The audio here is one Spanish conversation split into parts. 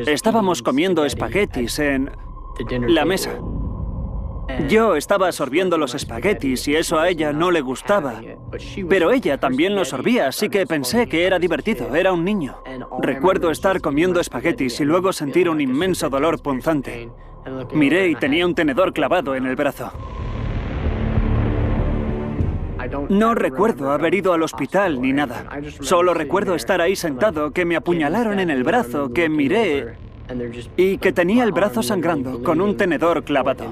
Estábamos comiendo espaguetis en la mesa. Yo estaba sorbiendo los espaguetis y eso a ella no le gustaba. Pero ella también los sorbía, así que pensé que era divertido, era un niño. Recuerdo estar comiendo espaguetis y luego sentir un inmenso dolor punzante. Miré y tenía un tenedor clavado en el brazo. No recuerdo haber ido al hospital ni nada. Solo recuerdo estar ahí sentado, que me apuñalaron en el brazo, que miré y que tenía el brazo sangrando con un tenedor clavado.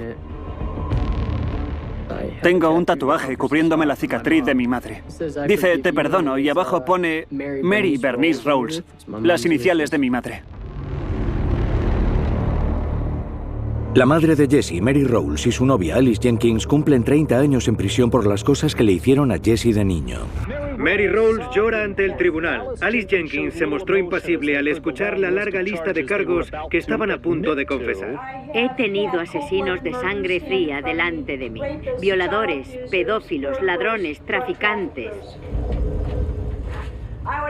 Tengo un tatuaje cubriéndome la cicatriz de mi madre. Dice, te perdono, y abajo pone Mary Bernice Rolls, las iniciales de mi madre. La madre de Jesse, Mary Rolls, y su novia Alice Jenkins cumplen 30 años en prisión por las cosas que le hicieron a Jesse de niño. Mary Rolls llora ante el tribunal. Alice Jenkins se mostró impasible al escuchar la larga lista de cargos que estaban a punto de confesar. He tenido asesinos de sangre fría delante de mí. Violadores, pedófilos, ladrones, traficantes.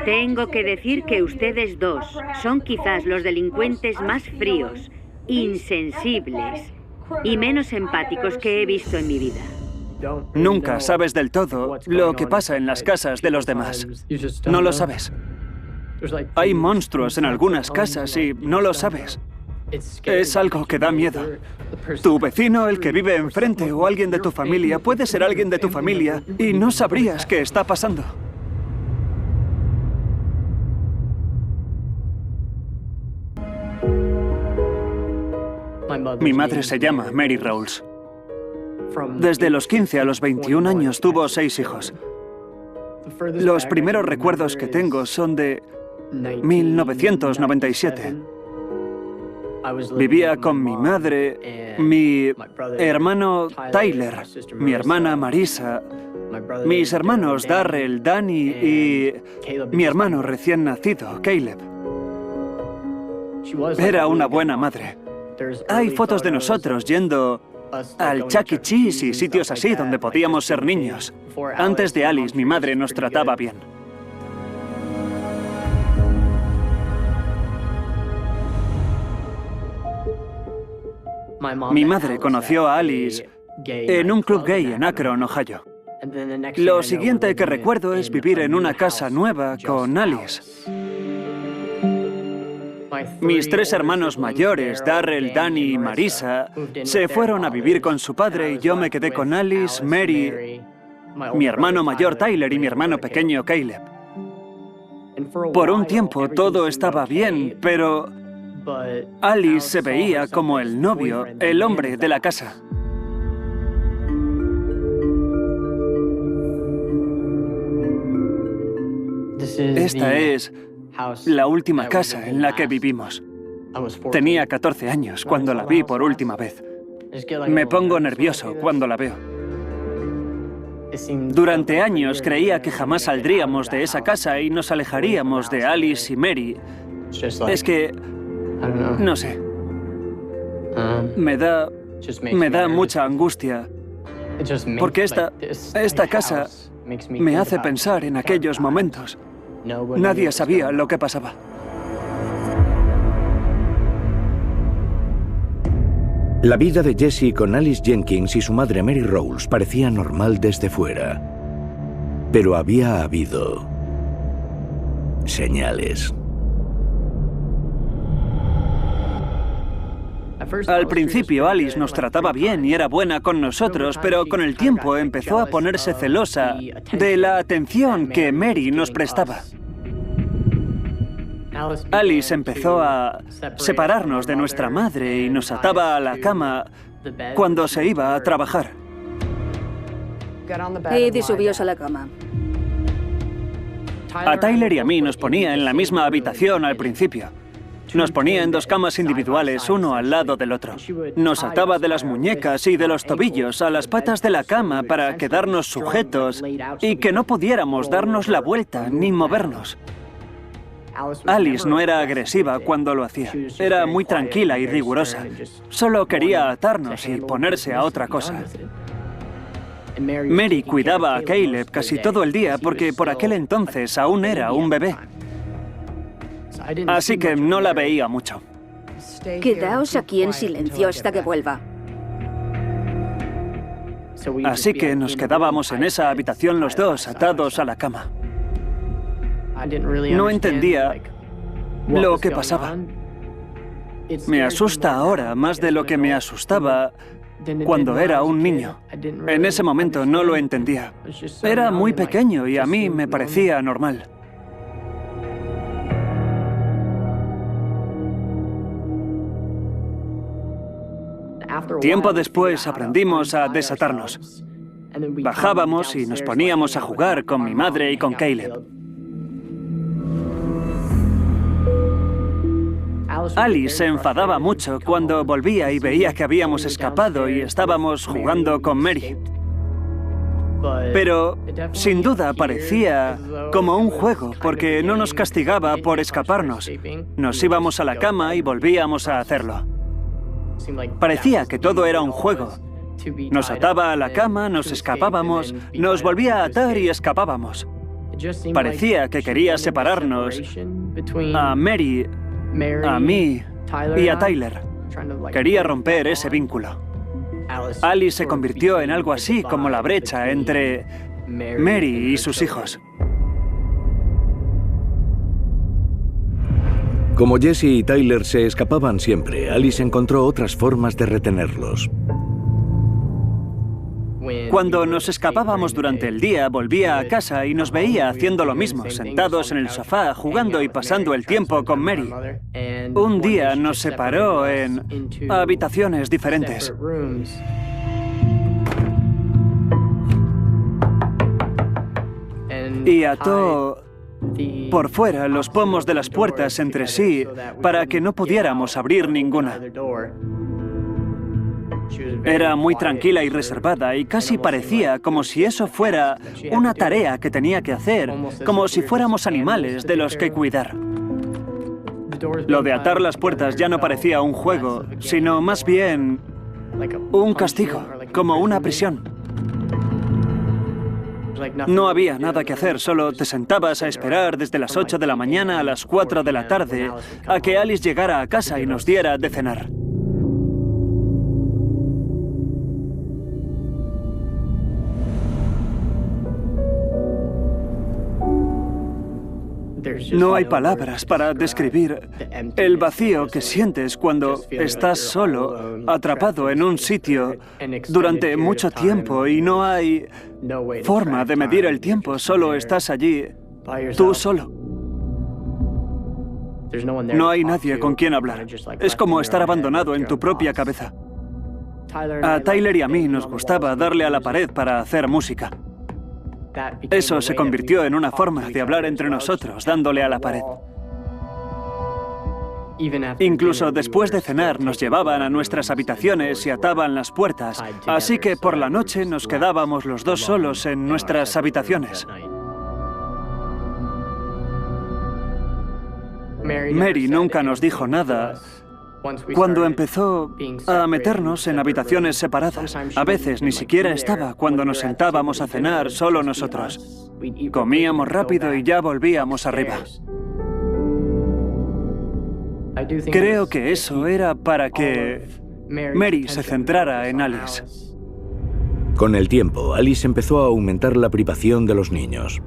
Tengo que decir que ustedes dos son quizás los delincuentes más fríos, insensibles y menos empáticos que he visto en mi vida. Nunca sabes del todo lo que pasa en las casas de los demás. No lo sabes. Hay monstruos en algunas casas y no lo sabes. Es algo que da miedo. Tu vecino, el que vive enfrente, o alguien de tu familia, puede ser alguien de tu familia y no sabrías qué está pasando. Mi madre se llama Mary Rolls. Desde los 15 a los 21 años tuvo 6 hijos. Los primeros recuerdos que tengo son de 1997. Vivía con mi madre, mi hermano Tyler, mi hermana Marisa, mis hermanos Darrell, Danny y mi hermano recién nacido, Caleb. Era una buena madre. Hay fotos de nosotros yendo al Chuck E. Cheese y sitios así donde podíamos ser niños. Antes de Alice, mi madre nos trataba bien. Mi madre conoció a Alice en un club gay en Akron, Ohio. Lo siguiente que recuerdo es vivir en una casa nueva con Alice. Mis 3 hermanos mayores, Darrell, Danny y Marisa, se fueron a vivir con su padre y yo me quedé con Alice, Mary, mi hermano mayor Tyler y mi hermano pequeño Caleb. Por un tiempo todo estaba bien, pero Alice se veía como el novio, el hombre de la casa. Esta es la última casa en la que vivimos. Tenía 14 años cuando la vi por última vez. Me pongo nervioso cuando la veo. Durante años creía que jamás saldríamos de esa casa y nos alejaríamos de Alice y Mary. Es que... no sé. Me da mucha angustia. Porque esta casa me hace pensar en aquellos momentos. Nadie sabía lo que pasaba. La vida de Jesse con Alice Jenkins y su madre Mary Rolls parecía normal desde fuera. Pero había habido señales. Al principio Alice nos trataba bien y era buena con nosotros, pero con el tiempo empezó a ponerse celosa de la atención que Mary nos prestaba. Alice empezó a separarnos de nuestra madre y nos ataba a la cama cuando se iba a trabajar. Id y subíos a la cama. A Tyler y a mí nos ponía en la misma habitación al principio. Nos ponía en 2 camas individuales, uno al lado del otro. Nos ataba de las muñecas y de los tobillos a las patas de la cama para quedarnos sujetos y que no pudiéramos darnos la vuelta ni movernos. Alice no era agresiva cuando lo hacía. Era muy tranquila y rigurosa. Solo quería atarnos y ponerse a otra cosa. Mary cuidaba a Caleb casi todo el día porque por aquel entonces aún era un bebé. así que no la veía mucho. Quedaos aquí en silencio hasta que vuelva. Así que nos quedábamos en esa habitación los dos, atados a la cama. No entendía lo que pasaba. Me asusta ahora más de lo que me asustaba cuando era un niño. En ese momento no lo entendía. Era muy pequeño y a mí me parecía normal. Tiempo después aprendimos a desatarnos. Bajábamos y nos poníamos a jugar con mi madre y con Caleb. Alice se enfadaba mucho cuando volvía y veía que habíamos escapado y estábamos jugando con Mary. Pero, sin duda, parecía como un juego, porque no nos castigaba por escaparnos. Nos íbamos a la cama y volvíamos a hacerlo. Parecía que todo era un juego. Nos ataba a la cama, nos escapábamos, nos volvía a atar y escapábamos. Parecía que quería separarnos a Mary, a mí y a Tyler. Quería romper ese vínculo. Alice se convirtió en algo así como la brecha entre Mary y sus hijos. Como Jesse y Tyler se escapaban siempre, Alice encontró otras formas de retenerlos. Cuando nos escapábamos durante el día, volvía a casa y nos veía haciendo lo mismo, sentados en el sofá, jugando y pasando el tiempo con Mary. Un día nos separó en habitaciones diferentes. Y ató por fuera los pomos de las puertas entre sí para que no pudiéramos abrir ninguna. Era muy tranquila y reservada y casi parecía como si eso fuera una tarea que tenía que hacer, como si fuéramos animales de los que cuidar. Lo de atar las puertas ya no parecía un juego, sino más bien un castigo, como una prisión. No había nada que hacer, solo te sentabas a esperar desde las 8 de la mañana a las 4 de la tarde a que Alice llegara a casa y nos diera de cenar. No hay palabras para describir el vacío que sientes cuando estás solo, atrapado en un sitio durante mucho tiempo y no hay forma de medir el tiempo, solo estás allí, tú solo. No hay nadie con quien hablar. Es como estar abandonado en tu propia cabeza. A Tyler y a mí nos gustaba darle a la pared para hacer música. Eso se convirtió en una forma de hablar entre nosotros, dándole a la pared. Incluso después de cenar nos llevaban a nuestras habitaciones y ataban las puertas, así que por la noche nos quedábamos los dos solos en nuestras habitaciones. Mary nunca nos dijo nada cuando empezó a meternos en habitaciones separadas. A veces ni siquiera estaba cuando nos sentábamos a cenar solo nosotros. Comíamos rápido y ya volvíamos arriba. Creo que eso era para que Mary se centrara en Alice. Con el tiempo, Alice empezó a aumentar la privación de los niños.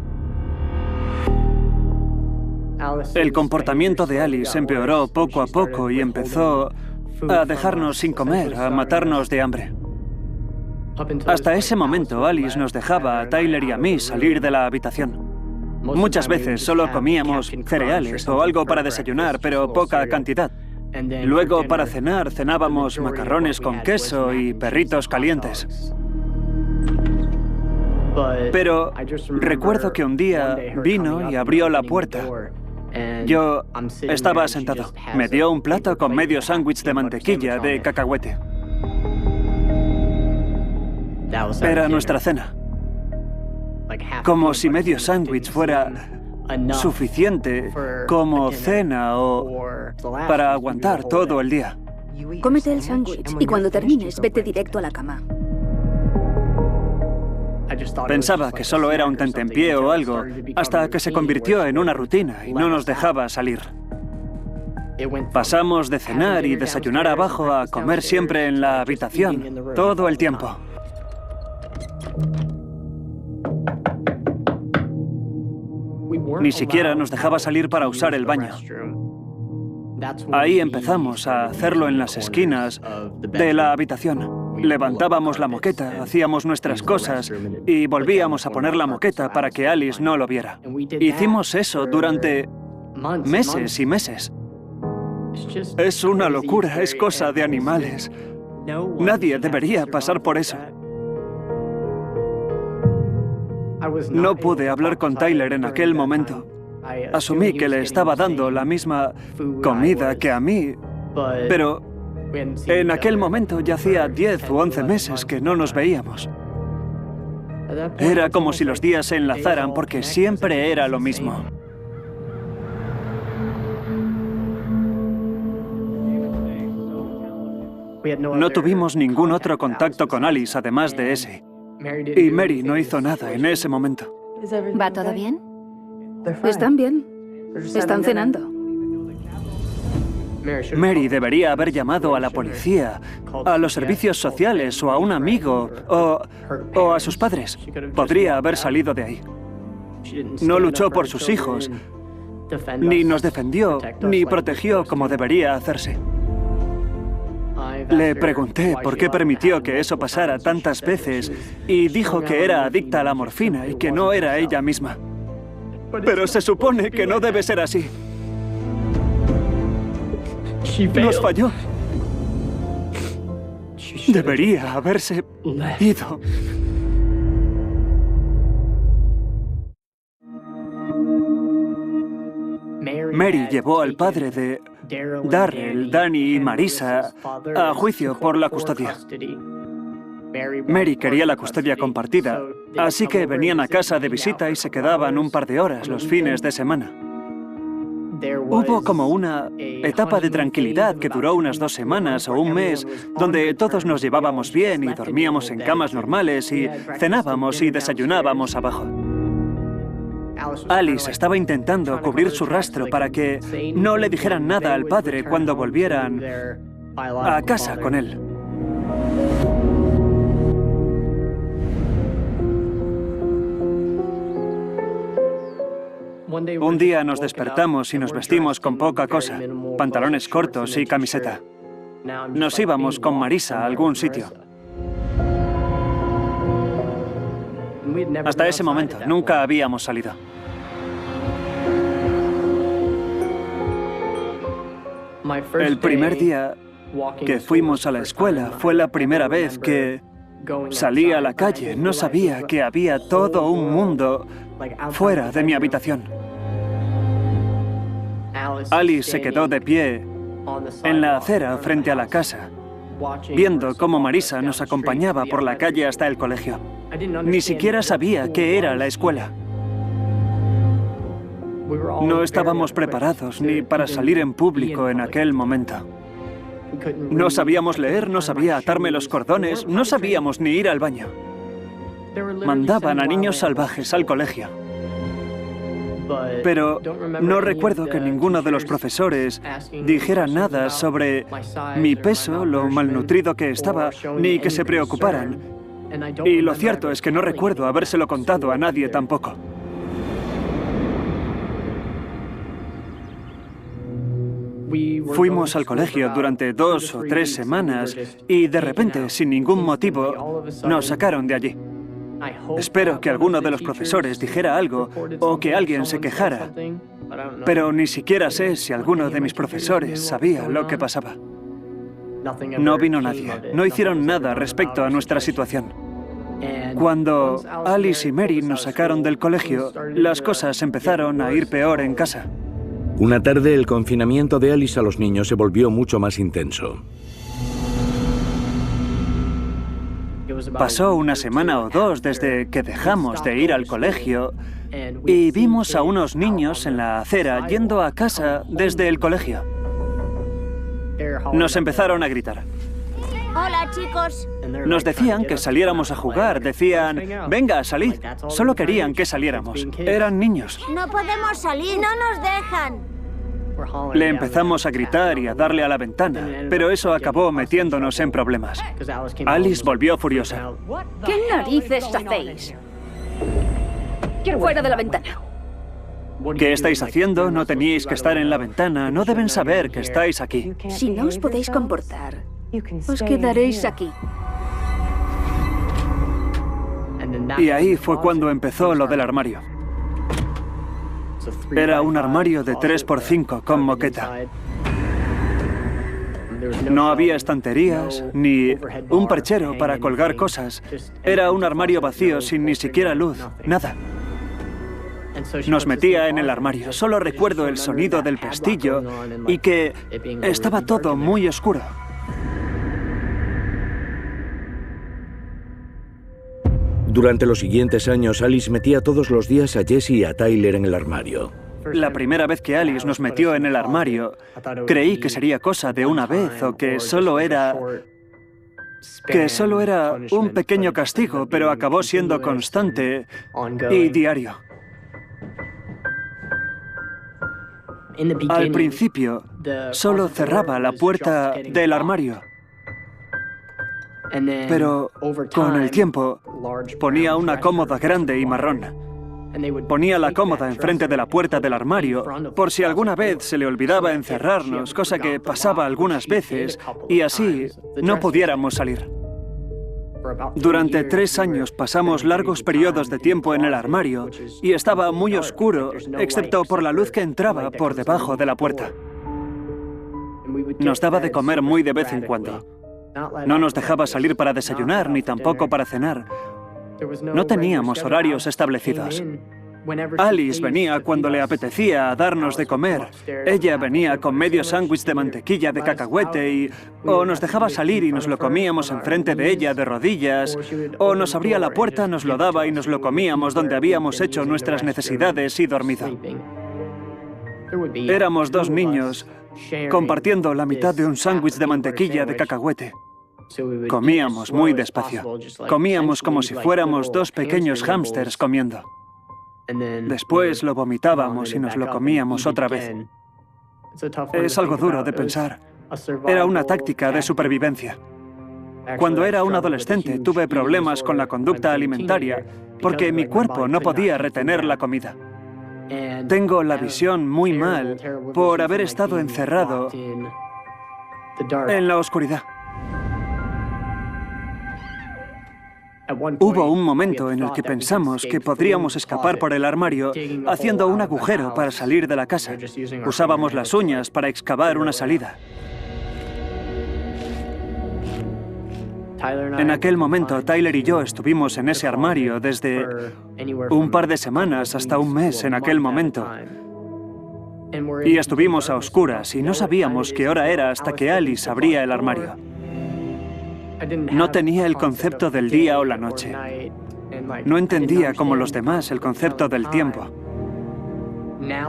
El comportamiento de Alice empeoró poco a poco y empezó a dejarnos sin comer, a matarnos de hambre. Hasta ese momento, Alice nos dejaba a Tyler y a mí salir de la habitación. Muchas veces solo comíamos cereales o algo para desayunar, pero poca cantidad. Luego, para cenar, cenábamos macarrones con queso y perritos calientes. Pero recuerdo que un día vino y abrió la puerta. Yo estaba sentado. Me dio un plato con medio sándwich de mantequilla de cacahuete. Era nuestra cena. Como si medio sándwich fuera suficiente como cena o para aguantar todo el día. Cómete el sándwich y cuando termines, vete directo a la cama. Pensaba que solo era un tentempié o algo, hasta que se convirtió en una rutina y no nos dejaba salir. Pasamos de cenar y desayunar abajo a comer siempre en la habitación, todo el tiempo. Ni siquiera nos dejaba salir para usar el baño. Ahí empezamos a hacerlo en las esquinas de la habitación. Levantábamos la moqueta, hacíamos nuestras cosas y volvíamos a poner la moqueta para que Alice no lo viera. Hicimos eso durante meses y meses. Es una locura, es cosa de animales. Nadie debería pasar por eso. No pude hablar con Tyler en aquel momento. Asumí que le estaba dando la misma comida que a mí, pero en aquel momento ya hacía 10 u 11 meses que no nos veíamos. Era como si los días se enlazaran porque siempre era lo mismo. No tuvimos ningún otro contacto con Alice además de ese. Y Mary no hizo nada en ese momento. ¿Va todo bien? Están bien. Están cenando. Mary debería haber llamado a la policía, a los servicios sociales o a un amigo o a sus padres. Podría haber salido de ahí. No luchó por sus hijos, ni nos defendió, ni protegió como debería hacerse. Le pregunté por qué permitió que eso pasara tantas veces y dijo que era adicta a la morfina y que no era ella misma. Pero se supone que no debe ser así. Nos falló. Debería haberse ido. Mary llevó al padre de Darrell, Danny y Marisa a juicio por la custodia. Mary quería la custodia compartida, así que venían a casa de visita y se quedaban un par de horas los fines de semana. Hubo como una etapa de tranquilidad que duró unas 2 semanas o un mes, donde todos nos llevábamos bien y dormíamos en camas normales y cenábamos y desayunábamos abajo. Alice estaba intentando cubrir su rastro para que no le dijeran nada al padre cuando volvieran a casa con él. Un día nos despertamos y nos vestimos con poca cosa, pantalones cortos y camiseta. Nos íbamos con Marisa a algún sitio. Hasta ese momento nunca habíamos salido. El primer día que fuimos a la escuela fue la primera vez que salí a la calle. No sabía que había todo un mundo fuera de mi habitación. Alice se quedó de pie en la acera frente a la casa, viendo cómo Marisa nos acompañaba por la calle hasta el colegio. Ni siquiera sabía qué era la escuela. No estábamos preparados ni para salir en público en aquel momento. No sabíamos leer, no sabía atarme los cordones, no sabíamos ni ir al baño. Mandaban a niños salvajes al colegio. Pero no recuerdo que ninguno de los profesores dijera nada sobre mi peso, lo malnutrido que estaba, ni que se preocuparan. Y lo cierto es que no recuerdo habérselo contado a nadie tampoco. Fuimos al colegio durante 2 o 3 semanas y de repente, sin ningún motivo, nos sacaron de allí. Espero que alguno de los profesores dijera algo o que alguien se quejara, pero ni siquiera sé si alguno de mis profesores sabía lo que pasaba. No vino nadie, no hicieron nada respecto a nuestra situación. Cuando Alice y Mary nos sacaron del colegio, las cosas empezaron a ir peor en casa. Una tarde, el confinamiento de Alice a los niños se volvió mucho más intenso. Pasó una semana o 2 desde que dejamos de ir al colegio y vimos a unos niños en la acera yendo a casa desde el colegio. Nos empezaron a gritar. Hola, chicos. Nos decían que saliéramos a jugar, decían, venga, salid. Solo querían que saliéramos. Eran niños. No podemos salir. No nos dejan. Le empezamos a gritar y a darle a la ventana, pero eso acabó metiéndonos en problemas. Alice volvió furiosa. ¿Qué narices hacéis? Fuera de la ventana. ¿Qué estáis haciendo? No teníais que estar en la ventana. No deben saber que estáis aquí. Si no os podéis comportar, os quedaréis aquí. Y ahí fue cuando empezó lo del armario. Era un armario de 3x5 con moqueta. No había estanterías, ni un perchero para colgar cosas. Era un armario vacío sin ni siquiera luz, nada. Nos metía en el armario. Solo recuerdo el sonido del pestillo y que estaba todo muy oscuro. Durante los siguientes años, Alice metía todos los días a Jesse y a Tyler en el armario. La primera vez que Alice nos metió en el armario, creí que sería cosa de una vez o que solo era un pequeño castigo, pero acabó siendo constante y diario. Al principio, solo cerraba la puerta del armario. Pero con el tiempo ponía una cómoda grande y marrón. Ponía la cómoda enfrente de la puerta del armario por si alguna vez se le olvidaba encerrarnos, cosa que pasaba algunas veces, y así no pudiéramos salir. Durante 3 años pasamos largos periodos de tiempo en el armario y estaba muy oscuro, excepto por la luz que entraba por debajo de la puerta. Nos daba de comer muy de vez en cuando. No nos dejaba salir para desayunar ni tampoco para cenar. No teníamos horarios establecidos. Alice venía cuando le apetecía a darnos de comer. Ella venía con medio sándwich de mantequilla de cacahuete o nos dejaba salir y nos lo comíamos enfrente de ella de rodillas, o nos abría la puerta, nos lo daba y nos lo comíamos donde habíamos hecho nuestras necesidades y dormido. Éramos 2 niños compartiendo la mitad de un sándwich de mantequilla de cacahuete. Comíamos muy despacio. Comíamos como si fuéramos 2 pequeños hámsters comiendo. Después lo vomitábamos y nos lo comíamos otra vez. Es algo duro de pensar. Era una táctica de supervivencia. Cuando era un adolescente tuve problemas con la conducta alimentaria porque mi cuerpo no podía retener la comida. Tengo la visión muy mal por haber estado encerrado en la oscuridad. Hubo un momento en el que pensamos que podríamos escapar por el armario haciendo un agujero para salir de la casa. Usábamos las uñas para excavar una salida. En aquel momento, Tyler y yo estuvimos en ese armario desde un par de semanas hasta un mes en aquel momento. Y estuvimos a oscuras y no sabíamos qué hora era hasta que Alice abría el armario. No tenía el concepto del día o la noche. No entendía como los demás el concepto del tiempo.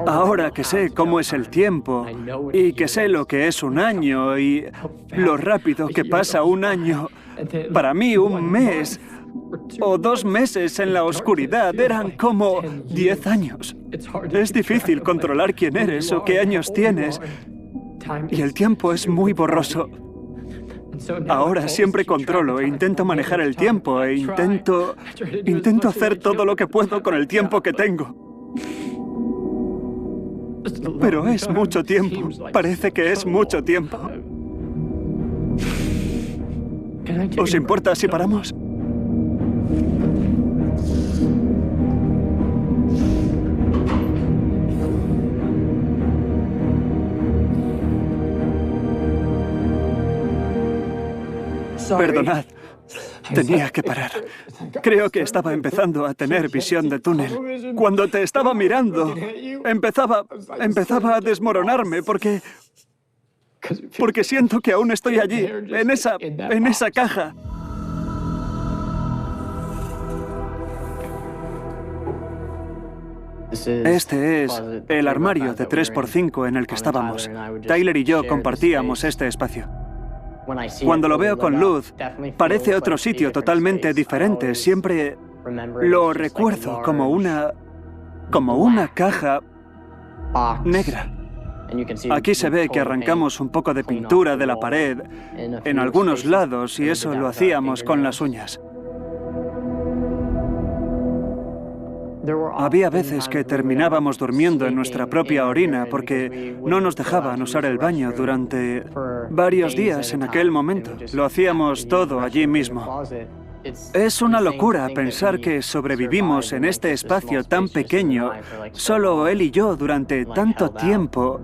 Ahora que sé cómo es el tiempo y que sé lo que es un año y lo rápido que pasa un año, para mí un mes o 2 meses en la oscuridad eran como 10 años. Es difícil controlar quién eres o qué años tienes y el tiempo es muy borroso. Ahora siempre controlo e intento manejar el tiempo e intento hacer todo lo que puedo con el tiempo que tengo. Pero es mucho tiempo. Parece que es mucho tiempo. ¿Os importa si paramos? Perdonad, tenía que parar. Creo que estaba empezando a tener visión de túnel. Cuando te estaba mirando, empezaba a desmoronarme porque siento que aún estoy allí, en esa caja. Este es el armario de 3x5 en el que estábamos. Tyler y yo compartíamos este espacio. Cuando lo veo con luz, parece otro sitio totalmente diferente. Siempre lo recuerdo como una caja negra. Aquí se ve que arrancamos un poco de pintura de la pared en algunos lados y eso lo hacíamos con las uñas. Había veces que terminábamos durmiendo en nuestra propia orina porque no nos dejaban usar el baño durante varios días en aquel momento. Lo hacíamos todo allí mismo. Es una locura pensar que sobrevivimos en este espacio tan pequeño, solo él y yo durante tanto tiempo.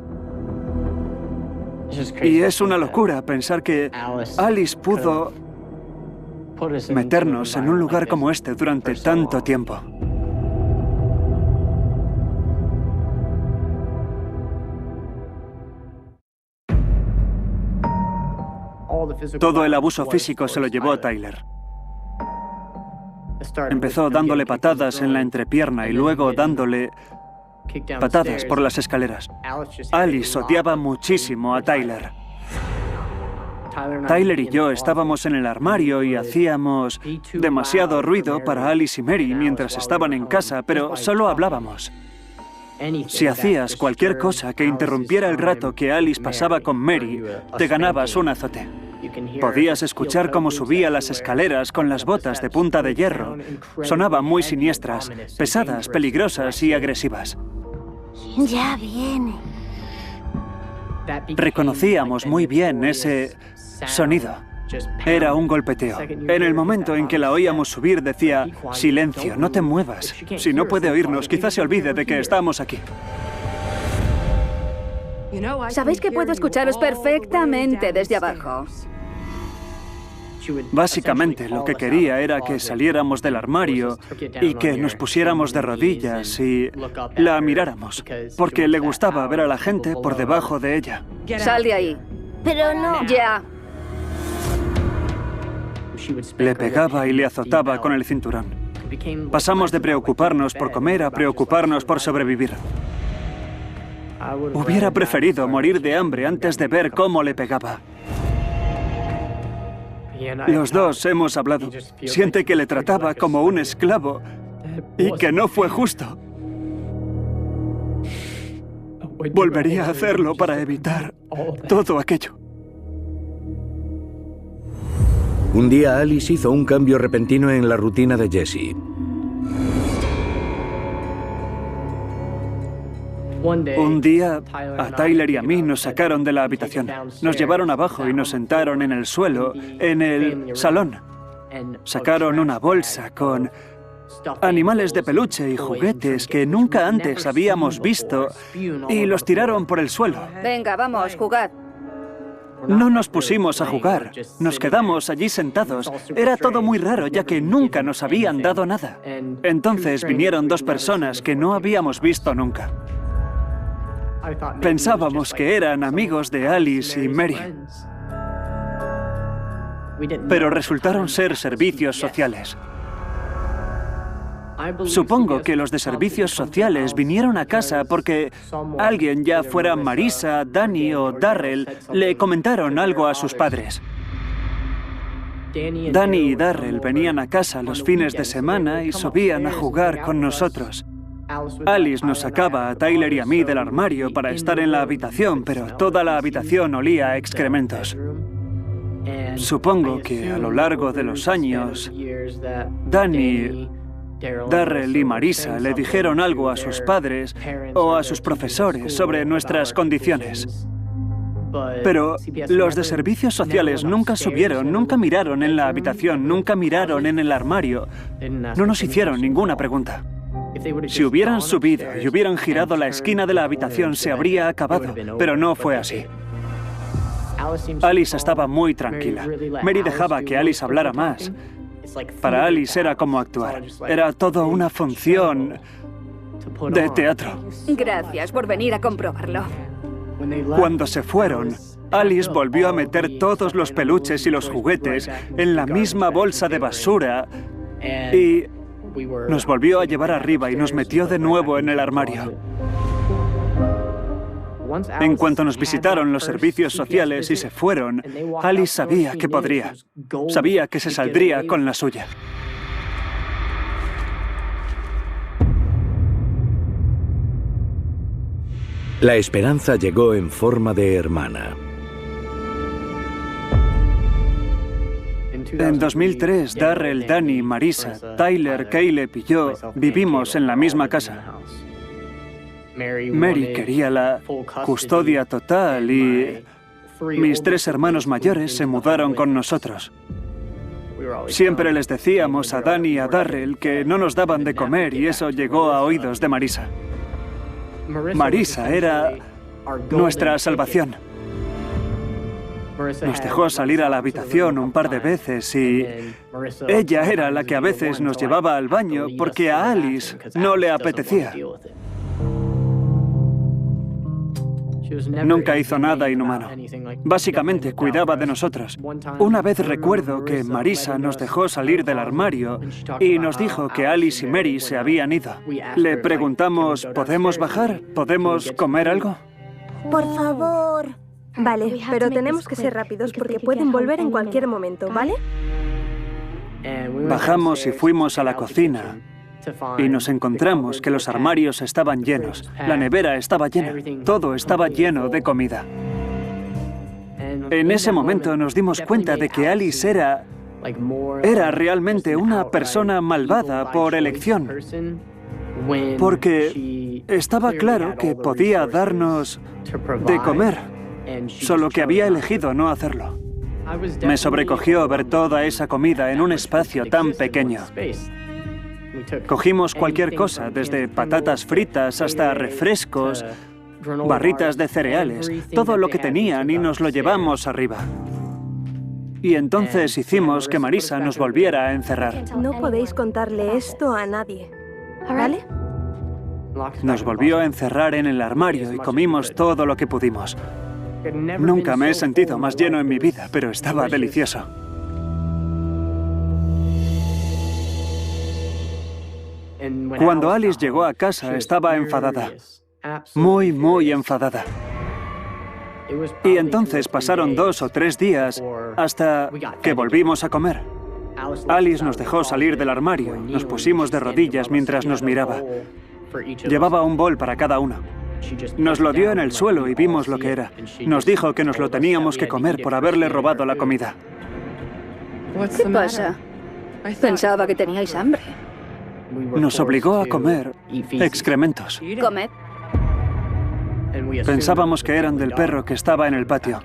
Y es una locura pensar que Alice pudo meternos en un lugar como este durante tanto tiempo. Todo el abuso físico se lo llevó Tyler. Empezó dándole patadas en la entrepierna y luego dándole patadas por las escaleras. Alice odiaba muchísimo a Tyler. Tyler y yo estábamos en el armario y hacíamos demasiado ruido para Alice y Mary mientras estaban en casa, pero solo hablábamos. Si hacías cualquier cosa que interrumpiera el rato que Alice pasaba con Mary, te ganabas un azote. Podías escuchar cómo subía las escaleras con las botas de punta de hierro. Sonaban muy siniestras, pesadas, peligrosas y agresivas. Ya viene. Reconocíamos muy bien ese sonido. Era un golpeteo. En el momento en que la oíamos subir decía, silencio, no te muevas. Si no puede oírnos, quizás se olvide de que estamos aquí. Sabéis que puedo escucharos perfectamente desde abajo. Básicamente lo que quería era que saliéramos del armario y que nos pusiéramos de rodillas y la miráramos, porque le gustaba ver a la gente por debajo de ella. Sal de ahí. Pero no. Ya. Le pegaba y le azotaba con el cinturón. Pasamos de preocuparnos por comer a preocuparnos por sobrevivir. Hubiera preferido morir de hambre antes de ver cómo le pegaba. Los dos hemos hablado. Siente que le trataba como un esclavo y que no fue justo. Volvería a hacerlo para evitar todo aquello. Un día Alice hizo un cambio repentino en la rutina de Jesse. Un día, a Tyler y a mí nos sacaron de la habitación. Nos llevaron abajo y nos sentaron en el suelo, en el salón. Sacaron una bolsa con animales de peluche y juguetes que nunca antes habíamos visto y los tiraron por el suelo. Venga, vamos, jugad. No nos pusimos a jugar, nos quedamos allí sentados. Era todo muy raro, ya que nunca nos habían dado nada. Entonces vinieron dos personas que no habíamos visto nunca. Pensábamos que eran amigos de Alice y Mary. Pero resultaron ser servicios sociales. Supongo que los de servicios sociales vinieron a casa porque alguien, ya fuera Marisa, Danny o Darrell, le comentaron algo a sus padres. Danny y Darrell venían a casa los fines de semana y subían a jugar con nosotros. Alice nos sacaba a Tyler y a mí del armario para estar en la habitación, pero toda la habitación olía a excrementos. Supongo que a lo largo de los años, Danny, Darrell y Marisa le dijeron algo a sus padres o a sus profesores sobre nuestras condiciones. Pero los de servicios sociales nunca subieron, nunca miraron en la habitación, nunca miraron en el armario. No nos hicieron ninguna pregunta. Si hubieran subido y hubieran girado la esquina de la habitación, se habría acabado, pero no fue así. Alice estaba muy tranquila. Mary dejaba que Alice hablara más. Para Alice era como actuar. Era todo una función de teatro. Gracias por venir a comprobarlo. Cuando se fueron, Alice volvió a meter todos los peluches y los juguetes en la misma bolsa de basura y nos volvió a llevar arriba y nos metió de nuevo en el armario. En cuanto nos visitaron los servicios sociales y se fueron, Alice sabía que podría. Sabía que se saldría con la suya. La esperanza llegó en forma de hermana. En 2003, Darrell, Danny, Marisa, Tyler, Caleb y yo vivimos en la misma casa. Mary quería la custodia total y mis 3 hermanos mayores se mudaron con nosotros. Siempre les decíamos a Danny y a Darrell que no nos daban de comer y eso llegó a oídos de Marisa. Marisa era nuestra salvación. Nos dejó salir a la habitación un par de veces y ella era la que a veces nos llevaba al baño porque a Alice no le apetecía. Nunca hizo nada inhumano. Básicamente cuidaba de nosotros. Una vez recuerdo que Marisa nos dejó salir del armario y nos dijo que Alice y Mary se habían ido. Le preguntamos, ¿podemos bajar? ¿Podemos comer algo? Por favor. Vale, pero tenemos que ser rápidos porque pueden volver en cualquier momento, ¿vale? Bajamos y fuimos a la cocina y nos encontramos que los armarios estaban llenos, la nevera estaba llena, todo estaba lleno de comida. En ese momento nos dimos cuenta de que Alice era realmente una persona malvada por elección, porque estaba claro que podía darnos de comer, solo que había elegido no hacerlo. Me sobrecogió ver toda esa comida en un espacio tan pequeño. Cogimos cualquier cosa, desde patatas fritas hasta refrescos, barritas de cereales, todo lo que tenían y nos lo llevamos arriba. Y entonces hicimos que Marisa nos volviera a encerrar. No podéis contarle esto a nadie, ¿vale? Nos volvió a encerrar en el armario y comimos todo lo que pudimos. Nunca me he sentido más lleno en mi vida, pero estaba delicioso. Cuando Alice llegó a casa, estaba enfadada. Muy, muy enfadada. Y entonces pasaron 2 o 3 días hasta que volvimos a comer. Alice nos dejó salir del armario. Nos pusimos de rodillas mientras nos miraba. Llevaba un bol para cada uno. Nos lo dio en el suelo y vimos lo que era. Nos dijo que nos lo teníamos que comer por haberle robado la comida. ¿Qué pasa? Pensaba que teníais hambre. Nos obligó a comer excrementos. Comed. Pensábamos que eran del perro que estaba en el patio.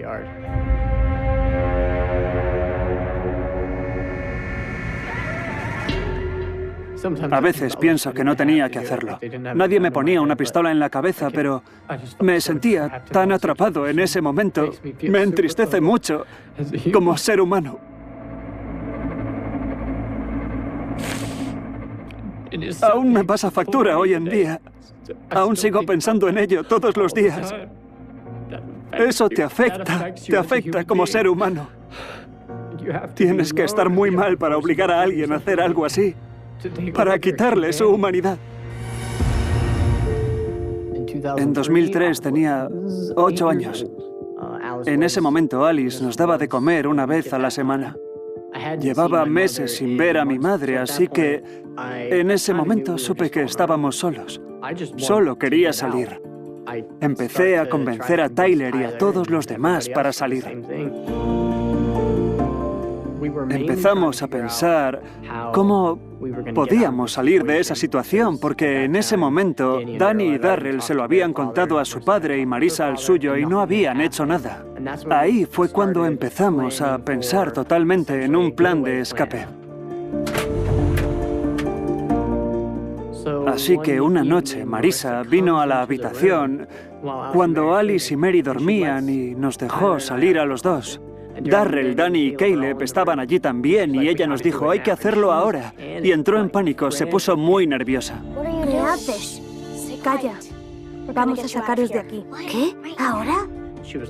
A veces pienso que no tenía que hacerlo. Nadie me ponía una pistola en la cabeza, pero me sentía tan atrapado en ese momento. Me entristece mucho como ser humano. Aún me pasa factura hoy en día. Aún sigo pensando en ello todos los días. Eso te afecta como ser humano. Tienes que estar muy mal para obligar a alguien a hacer algo así, para quitarle su humanidad. En 2003 tenía 8 años. En ese momento Alice nos daba de comer una vez a la semana. Llevaba meses sin ver a mi madre, así que en ese momento supe que estábamos solos. Solo quería salir. Empecé a convencer a Tyler y a todos los demás para salir. Empezamos a pensar cómo podíamos salir de esa situación, porque en ese momento Danny y Darrell se lo habían contado a su padre y Marisa al suyo y no habían hecho nada. Ahí fue cuando empezamos a pensar totalmente en un plan de escape. Así que una noche Marisa vino a la habitación cuando Alice y Mary dormían y nos dejó salir a los dos. Darrell, Danny y Caleb estaban allí también y ella nos dijo, hay que hacerlo ahora. Y entró en pánico, se puso muy nerviosa. ¿Qué haces? Calla. Vamos a sacaros de aquí. ¿Qué? ¿Ahora?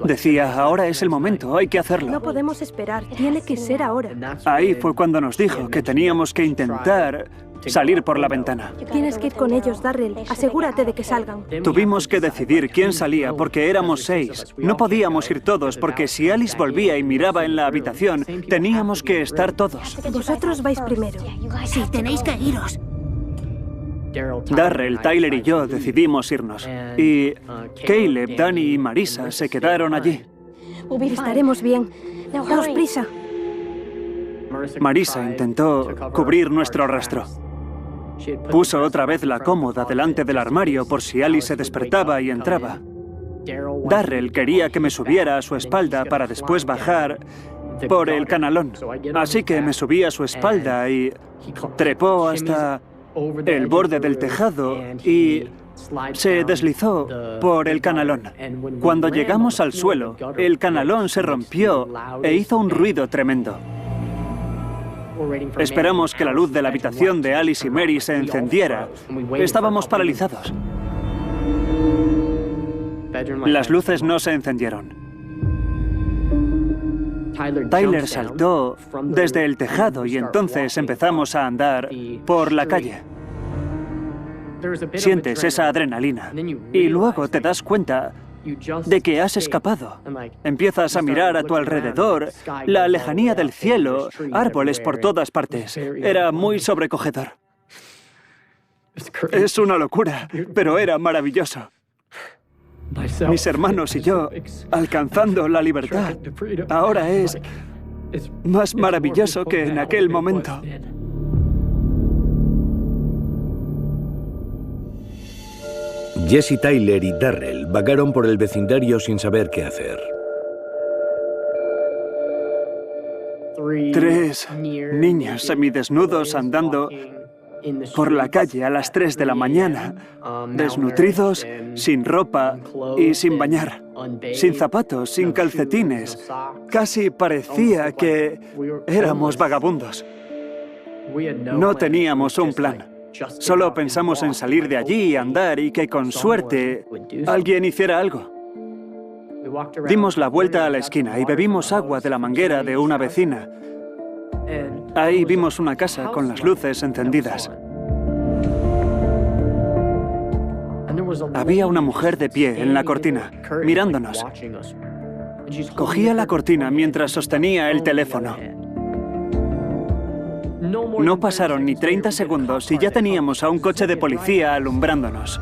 Decía, ahora es el momento, hay que No hacerlo. podemos esperar, tiene que ser ahora. Ahí fue cuando nos dijo que teníamos que intentar salir por la ventana. Tienes que ir con ellos, Darrell. Asegúrate de que salgan. Tuvimos que decidir quién salía porque éramos 6. No podíamos ir todos porque si Alice volvía y miraba en la habitación, teníamos que estar todos. Vosotros vais primero. Sí, tenéis que iros. Darrell, Tyler y yo decidimos irnos. Y Caleb, Danny y Marisa se quedaron allí. Estaremos bien. Daos prisa. Marisa intentó cubrir nuestro rastro. Puso otra vez la cómoda delante del armario por si Alice se despertaba y entraba. Darrell quería que me subiera a su espalda para después bajar por el canalón. Así que me subí a su espalda y trepó hasta el borde del tejado y se deslizó por el canalón. Cuando llegamos al suelo, el canalón se rompió e hizo un ruido tremendo. Esperamos que la luz de la habitación de Alice y Mary se encendiera. Estábamos paralizados. Las luces no se encendieron. Tyler saltó desde el tejado y entonces empezamos a andar por la calle. Sientes esa adrenalina y luego te das cuenta de que has escapado. Empiezas a mirar a tu alrededor, la lejanía del cielo, árboles por todas partes. Era muy sobrecogedor. Es una locura, pero era maravilloso. Mis hermanos y yo, alcanzando la libertad. Ahora es más maravilloso que en aquel momento. Jesse, Tyler y Darrell vagaron por el vecindario sin saber qué hacer. 3 niños semidesnudos andando por la calle a las 3 de la mañana, desnutridos, sin ropa y sin bañar, sin zapatos, sin calcetines. Casi parecía que éramos vagabundos. No teníamos un plan. Solo pensamos en salir de allí y andar y que con suerte alguien hiciera algo. Dimos la vuelta a la esquina y bebimos agua de la manguera de una vecina. Ahí vimos una casa con las luces encendidas. Había una mujer de pie en la cortina, mirándonos. Cogía la cortina mientras sostenía el teléfono. No pasaron ni 30 segundos y ya teníamos a un coche de policía alumbrándonos.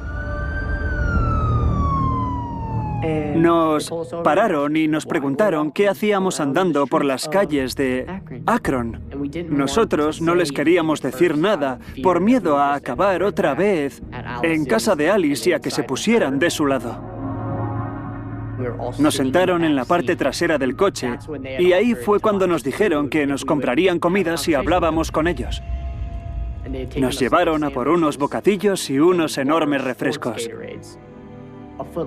Nos pararon y nos preguntaron qué hacíamos andando por las calles de Akron. Nosotros no les queríamos decir nada por miedo a acabar otra vez en casa de Alice y a que se pusieran de su lado. Nos sentaron en la parte trasera del coche y ahí fue cuando nos dijeron que nos comprarían comida si hablábamos con ellos. Nos llevaron a por unos bocadillos y unos enormes refrescos.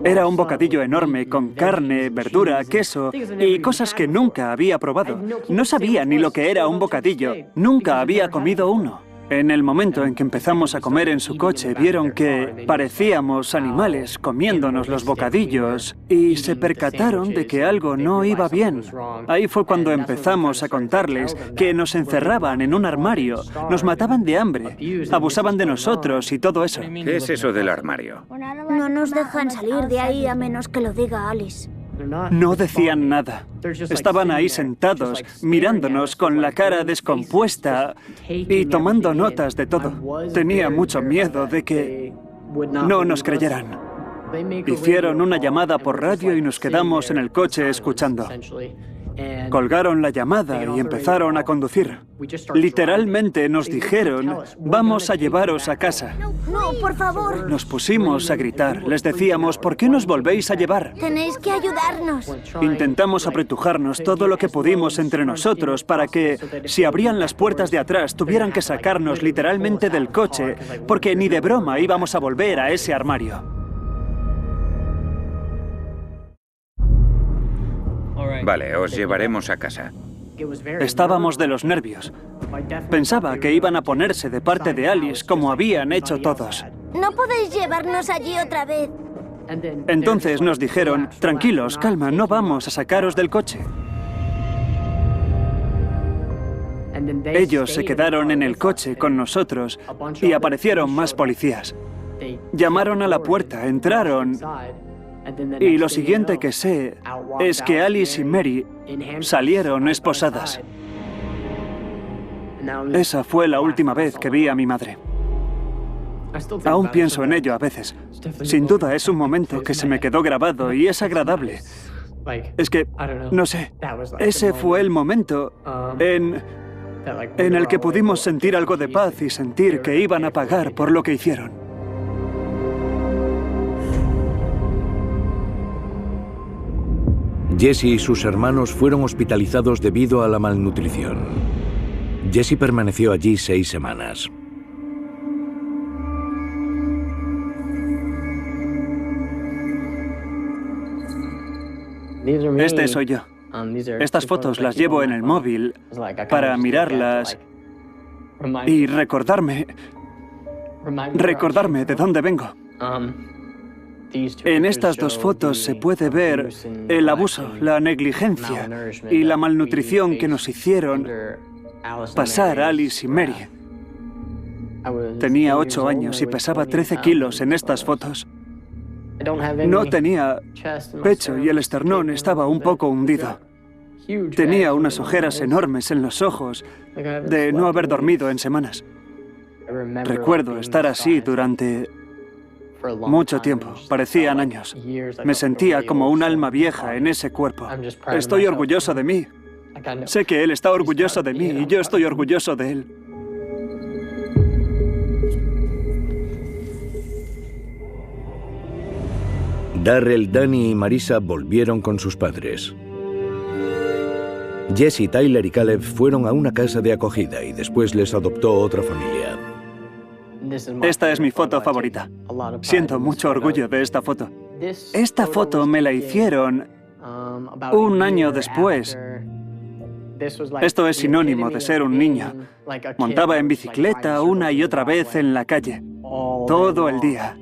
Era un bocadillo enorme con carne, verdura, queso y cosas que nunca había probado. No sabía ni lo que era un bocadillo. Nunca había comido uno. En el momento en que empezamos a comer en su coche, vieron que parecíamos animales comiéndonos los bocadillos y se percataron de que algo no iba bien. Ahí fue cuando empezamos a contarles que nos encerraban en un armario, nos mataban de hambre, abusaban de nosotros y todo eso. ¿Qué es eso del armario? No nos dejan salir de ahí a menos que lo diga Alice. No decían nada. Estaban ahí sentados, mirándonos con la cara descompuesta y tomando notas de todo. Tenía mucho miedo de que no nos creyeran. Hicieron una llamada por radio y nos quedamos en el coche escuchando. Colgaron la llamada y empezaron a conducir. Literalmente nos dijeron, vamos a llevaros a casa. No, por favor. Nos pusimos a gritar. Les decíamos, ¿por qué nos volvéis a llevar? Tenéis que ayudarnos. Intentamos apretujarnos todo lo que pudimos entre nosotros para que, si abrían las puertas de atrás, tuvieran que sacarnos literalmente del coche, porque ni de broma íbamos a volver a ese armario. Vale, os llevaremos a casa. Estábamos de los nervios. Pensaba que iban a ponerse de parte de Alice como habían hecho todos. No podéis llevarnos allí otra vez. Entonces nos dijeron, tranquilos, calma, no vamos a sacaros del coche. Ellos se quedaron en el coche con nosotros y aparecieron más policías. Llamaron a la puerta, entraron. Y lo siguiente que sé es que Alice y Mary salieron esposadas. Esa fue la última vez que vi a mi madre. Aún pienso en ello a veces. Sin duda es un momento que se me quedó grabado y es agradable. Es que, no sé, ese fue el momento en el que pudimos sentir algo de paz y sentir que iban a pagar por lo que hicieron. Jesse y sus hermanos fueron hospitalizados debido a la malnutrición. Jesse permaneció allí 6 semanas. Este soy yo. Estas fotos las llevo en el móvil para mirarlas y recordarme de dónde vengo. En estas 2 fotos se puede ver el abuso, la negligencia y la malnutrición que nos hicieron pasar Alice y Mary. Tenía 8 años y pesaba 13 kilos en estas fotos. No tenía pecho y el esternón estaba un poco hundido. Tenía unas ojeras enormes en los ojos de no haber dormido en semanas. Recuerdo estar así durante mucho tiempo, parecían años. Me sentía como un alma vieja en ese cuerpo. Estoy orgulloso de mí. Sé que él está orgulloso de mí y yo estoy orgulloso de él. Darrell, Danny y Marisa volvieron con sus padres. Jesse, Tyler y Caleb fueron a una casa de acogida y después les adoptó otra familia. Esta es mi foto favorita. Siento mucho orgullo de esta foto. Esta foto me la hicieron un año después. Esto es sinónimo de ser un niño. Montaba en bicicleta una y otra vez en la calle, todo el día.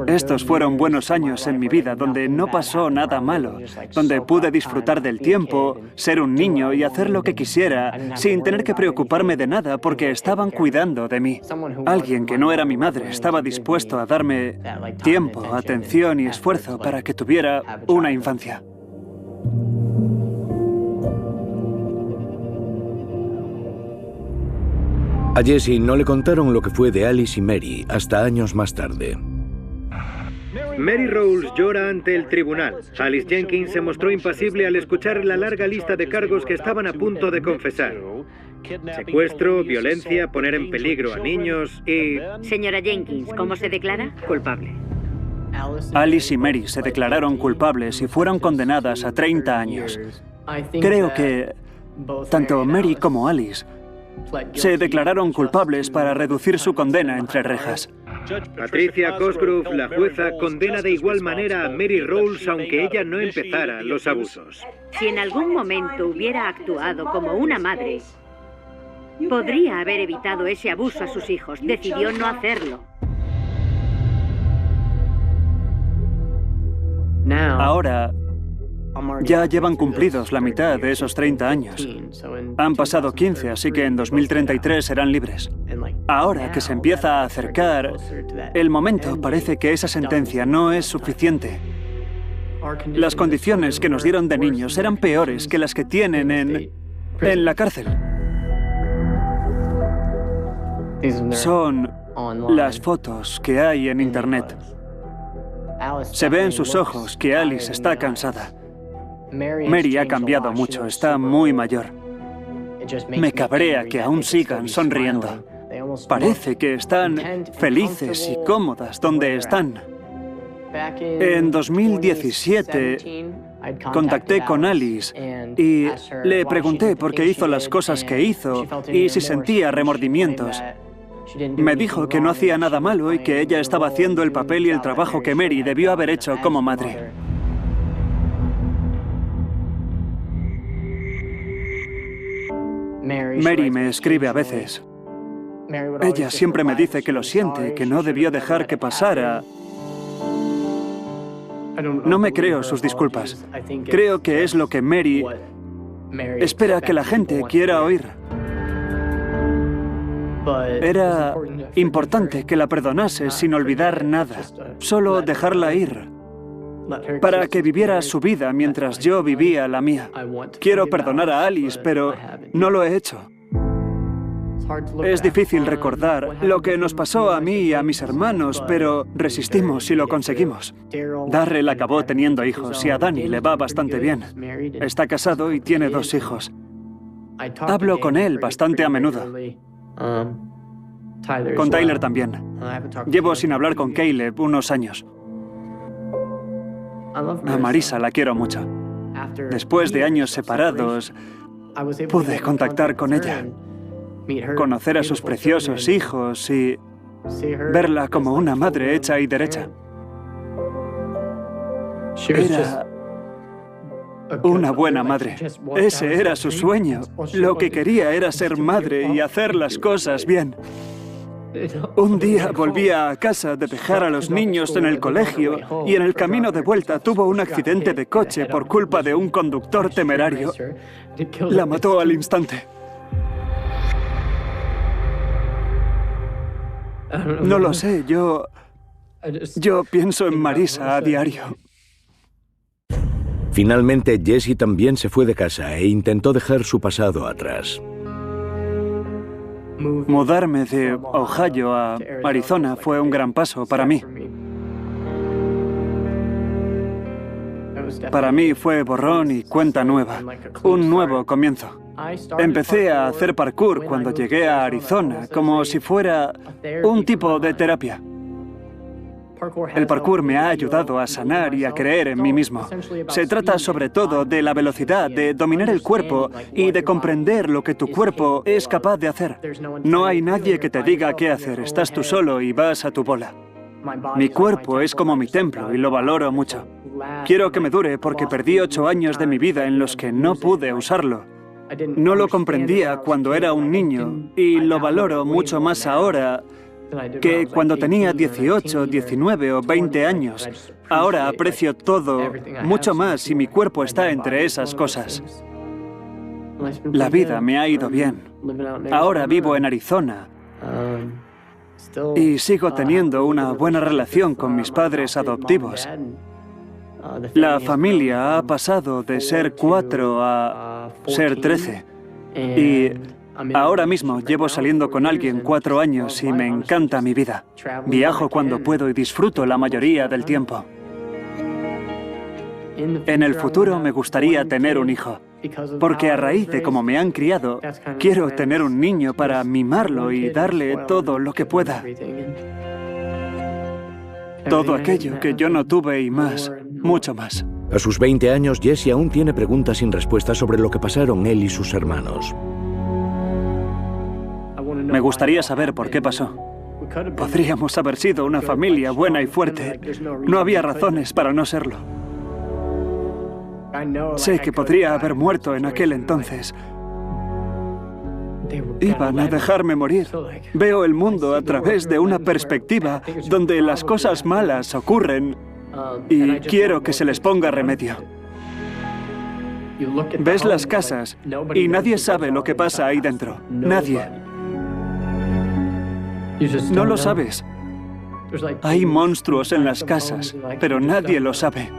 Estos fueron buenos años en mi vida, donde no pasó nada malo, donde pude disfrutar del tiempo, ser un niño y hacer lo que quisiera, sin tener que preocuparme de nada, porque estaban cuidando de mí. Alguien que no era mi madre estaba dispuesto a darme tiempo, atención y esfuerzo para que tuviera una infancia. A Jesse no le contaron lo que fue de Alice y Mary hasta años más tarde. Mary Rowles llora ante el tribunal. Alice Jenkins se mostró impasible al escuchar la larga lista de cargos que estaban a punto de confesar. Secuestro, violencia, poner en peligro a niños y... Señora Jenkins, ¿cómo se declara? Culpable. Alice y Mary se declararon culpables y fueron condenadas a 30 años. Creo que tanto Mary como Alice se declararon culpables para reducir su condena entre rejas. Patricia Cosgrove, la jueza, condena de igual manera a Mary Rowles aunque ella no empezara los abusos. Si en algún momento hubiera actuado como una madre, podría haber evitado ese abuso a sus hijos. Decidió no hacerlo. Ahora ya llevan cumplidos la mitad de esos 30 años. Han pasado 15, así que en 2033 serán libres. Ahora que se empieza a acercar el momento, parece que esa sentencia no es suficiente. Las condiciones que nos dieron de niños eran peores que las que tienen en la cárcel. Son las fotos que hay en Internet. Se ve en sus ojos que Alice está cansada. Mary ha cambiado mucho, está muy mayor. Me cabrea que aún sigan sonriendo. Parece que están felices y cómodas donde están. En 2017 contacté con Alice y le pregunté por qué hizo las cosas que hizo y si sentía remordimientos. Me dijo que no hacía nada malo y que ella estaba haciendo el papel y el trabajo que Mary debió haber hecho como madre. Mary me escribe a veces. Ella siempre me dice que lo siente, que no debió dejar que pasara. No me creo sus disculpas. Creo que es lo que Mary espera que la gente quiera oír. Era importante que la perdonase sin olvidar nada, solo dejarla ir, para que viviera su vida mientras yo vivía la mía. Quiero perdonar a Alice, pero no lo he hecho. Es difícil recordar lo que nos pasó a mí y a mis hermanos, pero resistimos y lo conseguimos. Darrell acabó teniendo hijos y a Danny le va bastante bien. Está casado y tiene 2 hijos. Hablo con él bastante a menudo. Con Tyler también. Llevo sin hablar con Caleb unos años. A Marisa la quiero mucho. Después de años separados, pude contactar con ella, conocer a sus preciosos hijos y verla como una madre hecha y derecha. Era una buena madre. Ese era su sueño. Lo que quería era ser madre y hacer las cosas bien. Un día volvía a casa de dejar a los niños en el colegio y en el camino de vuelta tuvo un accidente de coche por culpa de un conductor temerario. La mató al instante. No lo sé, yo pienso en Marisa a diario. Finalmente, Jesse también se fue de casa e intentó dejar su pasado atrás. Mudarme de Ohio a Arizona fue un gran paso para mí. Para mí fue borrón y cuenta nueva, un nuevo comienzo. Empecé a hacer parkour cuando llegué a Arizona, como si fuera un tipo de terapia. El parkour me ha ayudado a sanar y a creer en mí mismo. Se trata sobre todo de la velocidad, de dominar el cuerpo y de comprender lo que tu cuerpo es capaz de hacer. No hay nadie que te diga qué hacer, estás tú solo y vas a tu bola. Mi cuerpo es como mi templo y lo valoro mucho. Quiero que me dure porque perdí 8 años de mi vida en los que no pude usarlo. No lo comprendía cuando era un niño y lo valoro mucho más ahora que cuando tenía 18, 19 o 20 años. Ahora aprecio todo mucho más y mi cuerpo está entre esas cosas. La vida me ha ido bien. Ahora vivo en Arizona y sigo teniendo una buena relación con mis padres adoptivos. La familia ha pasado de ser 4 a ser 13 y ahora mismo llevo saliendo con alguien 4 años y me encanta mi vida. Viajo cuando puedo y disfruto la mayoría del tiempo. En el futuro me gustaría tener un hijo, porque a raíz de cómo me han criado, quiero tener un niño para mimarlo y darle todo lo que pueda. Todo aquello que yo no tuve y más, mucho más. A sus 20 años, Jesse aún tiene preguntas sin respuesta sobre lo que pasaron él y sus hermanos. Me gustaría saber por qué pasó. Podríamos haber sido una familia buena y fuerte. No había razones para no serlo. Sé que podría haber muerto en aquel entonces. Iban a dejarme morir. Veo el mundo a través de una perspectiva donde las cosas malas ocurren y quiero que se les ponga remedio. Ves las casas y nadie sabe lo que pasa ahí dentro. Nadie. No lo sabes. Hay monstruos en las casas, pero nadie lo sabe.